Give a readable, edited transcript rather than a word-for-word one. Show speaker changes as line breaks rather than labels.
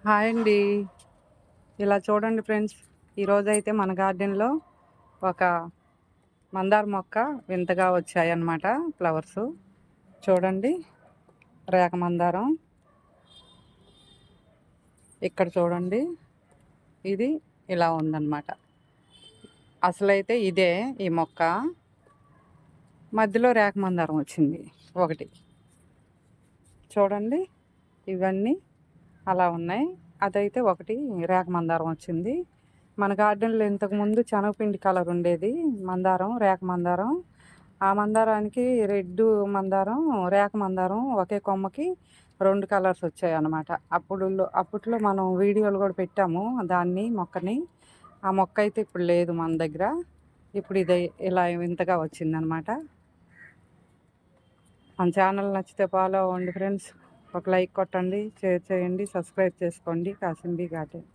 Hi అండి. ఇలా చూడండి ఫ్రెండ్స్. ఈరోజైతే మన గార్డెన్‌లో ఒక మందార మొక్క వింతగా వచ్చాయన్నమాట ఫ్లవర్సు. చూడండి, రేఖ మందారం. ఇక్కడ చూడండి, ఇది ఇలా ఉందన్నమాట. అసలైతే ఇదే ఈ మొక్క. మధ్యలో రేఖ మందారం వచ్చింది ఒకటి. చూడండి, ఇవన్నీ అలా ఉన్నాయి. అదైతే ఒకటి రేఖ మందారం వచ్చింది. మన గార్డెన్లో ఇంతకుముందు శనగపిండి కలర్ ఉండేది మందారం, రేఖ మందారం. ఆ మందారానికి రెడ్ మందారం, రేఖ మందారం ఒకే కొమ్మకి 2 కలర్స్ వచ్చాయన్నమాట. అప్పట్లో మనం వీడియోలు కూడా పెట్టాము దాన్ని, మొక్కని. ఆ మొక్క అయితే ఇప్పుడు లేదు మన దగ్గర. ఇప్పుడు ఇది ఇలా వింతగా వచ్చిందనమాట. మన ఛానల్ నచ్చితే ఫాలో అవ్వండి ఫ్రెండ్స్. ఒక లైక్ కొట్టండి, షేర్ చేయండి, సబ్స్క్రైబ్ చేసుకోండి. కాసింబి గార్డెన్.